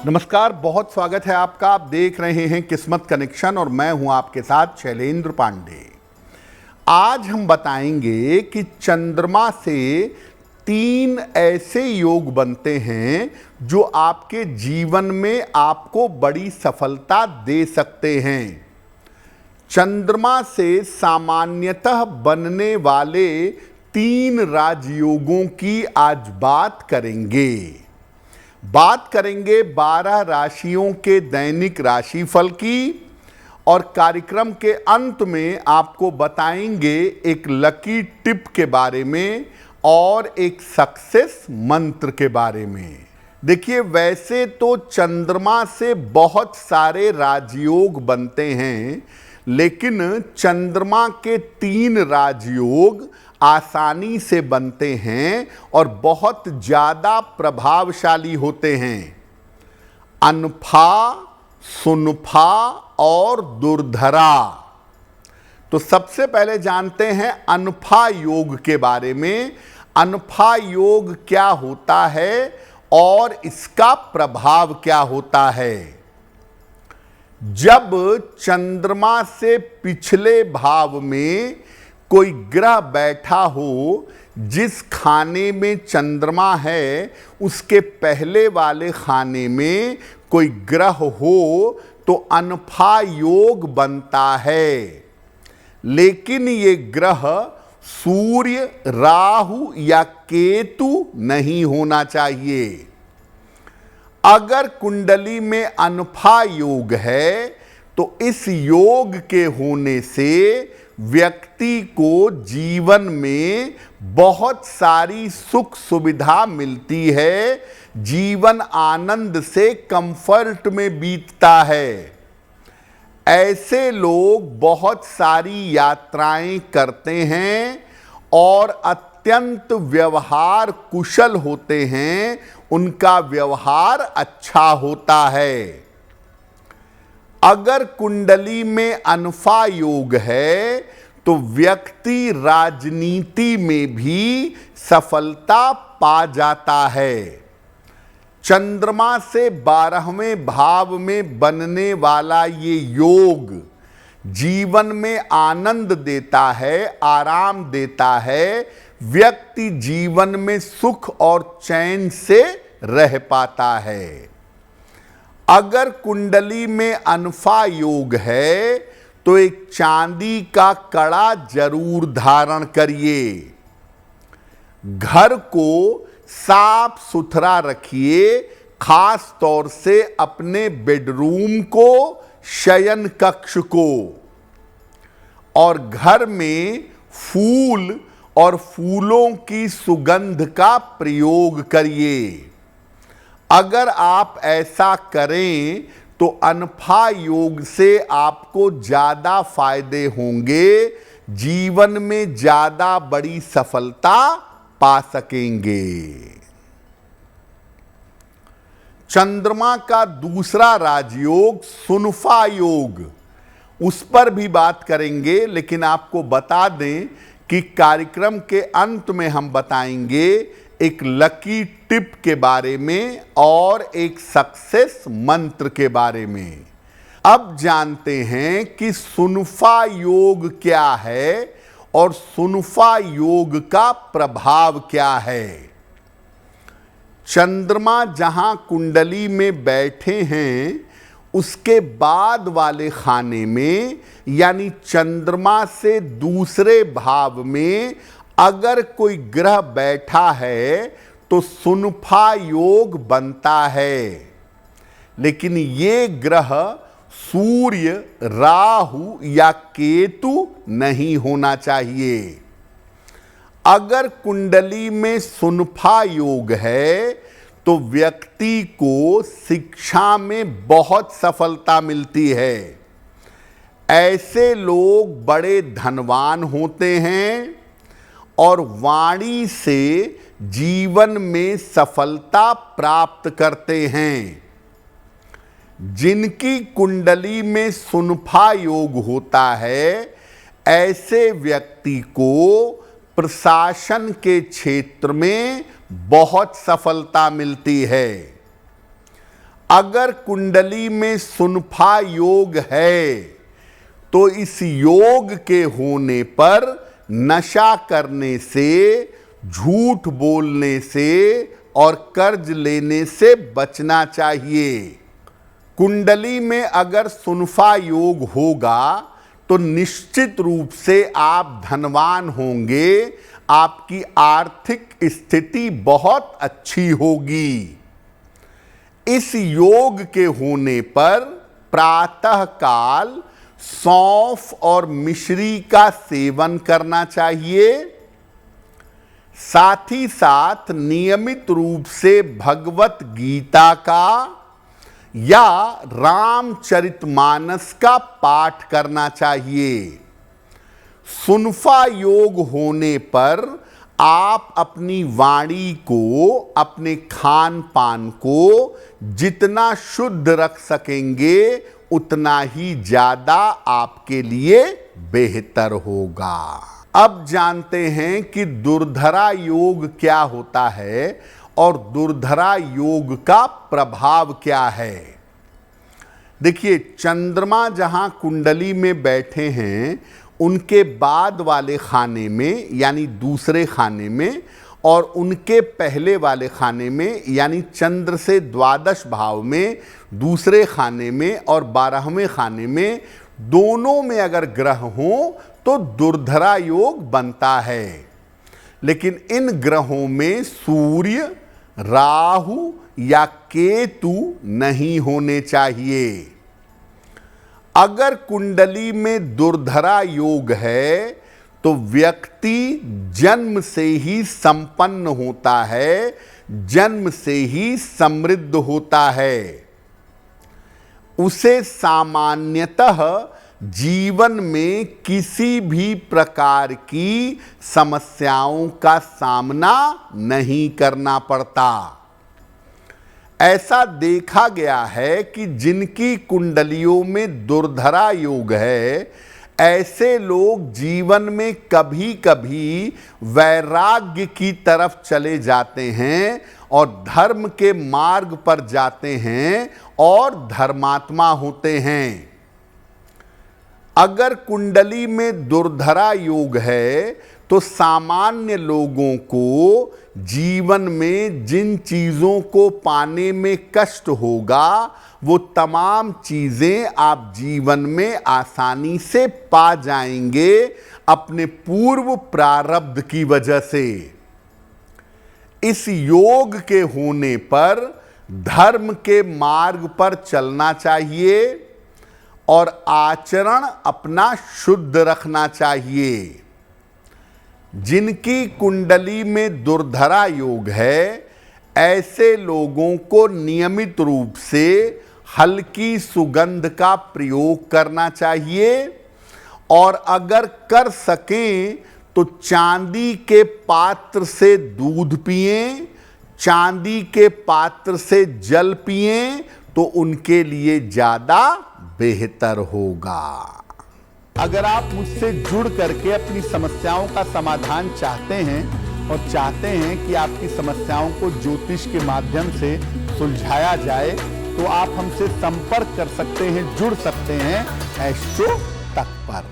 नमस्कार, बहुत स्वागत है आपका। आप देख रहे हैं किस्मत कनेक्शन और मैं हूं आपके साथ शैलेंद्र पांडे। आज हम बताएंगे कि चंद्रमा से 3 ऐसे योग बनते हैं जो आपके जीवन में आपको बड़ी सफलता दे सकते हैं। चंद्रमा से सामान्यतः बनने वाले 3 राजयोगों की आज बात करेंगे। 12 राशियों के दैनिक राशिफल की और कार्यक्रम के अंत में आपको बताएंगे एक लकी टिप के बारे में और एक सक्सेस मंत्र के बारे में। देखिए, वैसे तो चंद्रमा से बहुत सारे राजयोग बनते हैं, लेकिन चंद्रमा के 3 राजयोग आसानी से बनते हैं और बहुत ज़्यादा प्रभावशाली होते हैं। अनफा, सुनफा और दुर्धरा। तो सबसे पहले जानते हैं अनफा योग के बारे में। अनफा योग क्या होता है और इसका प्रभाव क्या होता है। जब चंद्रमा से पिछले भाव में कोई ग्रह बैठा हो, जिस खाने में चंद्रमा है उसके पहले वाले खाने में कोई ग्रह हो तो अनफा योग बनता है। लेकिन ये ग्रह सूर्य, राहु या केतु नहीं होना चाहिए। अगर कुंडली में अनफा योग है तो इस योग के होने से व्यक्ति को जीवन में बहुत सारी सुख सुविधा मिलती है, जीवन आनंद से कंफर्ट में बीतता है। ऐसे लोग बहुत सारी यात्राएं करते हैं और अत्यंत व्यवहार कुशल होते हैं, उनका व्यवहार अच्छा होता है। अगर कुंडली में अनफा योग है तो व्यक्ति राजनीति में भी सफलता पा जाता है। चंद्रमा से 12वें भाव में बनने वाला ये योग जीवन में आनंद देता है, आराम देता है। व्यक्ति जीवन में सुख और चैन से रह पाता है। अगर कुंडली में अनफा योग है तो एक चांदी का कड़ा जरूर धारण करिए। घर को साफ सुथरा रखिए, खास तौर से अपने बेडरूम को, शयन कक्ष को। और घर में फूल और फूलों की सुगंध का प्रयोग करिए। अगर आप ऐसा करें तो अनफा योग से आपको ज़्यादा फायदे होंगे, जीवन में ज़्यादा बड़ी सफलता पा सकेंगे। चंद्रमा का दूसरा राजयोग सुनफा योग, उस पर भी बात करेंगे, लेकिन आपको बता दें कि कार्यक्रम के अंत में हम बताएंगे एक लकी टिप के बारे में और एक सक्सेस मंत्र के बारे में। अब जानते हैं कि सुनफा योग क्या है और सुनफा योग का प्रभाव क्या है। चंद्रमा जहां कुंडली में बैठे हैं उसके बाद वाले खाने में, यानी चंद्रमा से दूसरे भाव में अगर कोई ग्रह बैठा है तो सुनफा योग बनता है। लेकिन ये ग्रह सूर्य, राहु या केतु नहीं होना चाहिए। अगर कुंडली में सुनफा योग है तो व्यक्ति को शिक्षा में बहुत सफलता मिलती है। ऐसे लोग बड़े धनवान होते हैं और वाणी से जीवन में सफलता प्राप्त करते हैं। जिनकी कुंडली में सुनफा योग होता है, ऐसे व्यक्ति को प्रशासन के क्षेत्र में बहुत सफलता मिलती है। अगर कुंडली में सुनफा योग है तो इस योग के होने पर नशा करने से, झूठ बोलने से और कर्ज लेने से बचना चाहिए। कुंडली में अगर सुनफा योग होगा तो निश्चित रूप से आप धनवान होंगे, आपकी आर्थिक स्थिति बहुत अच्छी होगी। इस योग के होने पर प्रातः काल सौंफ और मिश्री का सेवन करना चाहिए। साथ ही साथ नियमित रूप से भगवत गीता का या रामचरितमानस का पाठ करना चाहिए। सुनफा योग होने पर आप अपनी वाणी को, अपने खान पान को जितना शुद्ध रख सकेंगे उतना ही ज्यादा आपके लिए बेहतर होगा। अब जानते हैं कि दुर्धरा योग क्या होता है और दुर्धरा योग का प्रभाव क्या है। देखिए, चंद्रमा जहां कुंडली में बैठे हैं उनके बाद वाले खाने में यानी दूसरे खाने में और उनके पहले वाले खाने में यानी चंद्र से द्वादश भाव में दूसरे खाने में और 12वें खाने में, दोनों में अगर ग्रह हों तो दुर्धरा योग बनता है। लेकिन इन ग्रहों में सूर्य, राहु या केतु नहीं होने चाहिए। अगर कुंडली में दुर्धरा योग है तो व्यक्ति जन्म से ही संपन्न होता है, जन्म से ही समृद्ध होता है। उसे सामान्यतः जीवन में किसी भी प्रकार की समस्याओं का सामना नहीं करना पड़ता। ऐसा देखा गया है कि जिनकी कुंडलियों में दुर्धरा योग है, ऐसे लोग जीवन में कभी कभी वैराग्य की तरफ चले जाते हैं और धर्म के मार्ग पर जाते हैं और धर्मात्मा होते हैं। अगर कुंडली में दुर्धरा योग है तो सामान्य लोगों को जीवन में जिन चीज़ों को पाने में कष्ट होगा वो तमाम चीज़ें आप जीवन में आसानी से पा जाएंगे अपने पूर्व प्रारब्ध की वजह से। इस योग के होने पर धर्म के मार्ग पर चलना चाहिए और आचरण अपना शुद्ध रखना चाहिए। जिनकी कुंडली में दुर्धरा योग है, ऐसे लोगों को नियमित रूप से हल्की सुगंध का प्रयोग करना चाहिए और अगर कर सकें तो चांदी के पात्र से दूध पिएं, चांदी के पात्र से जल पिएं तो उनके लिए ज़्यादा बेहतर होगा। अगर आप मुझसे जुड़ करके अपनी समस्याओं का समाधान चाहते हैं और चाहते हैं कि आपकी समस्याओं को ज्योतिष के माध्यम से सुलझाया जाए तो आप हमसे संपर्क कर सकते हैं, जुड़ सकते हैं एस्ट्रो तक पर।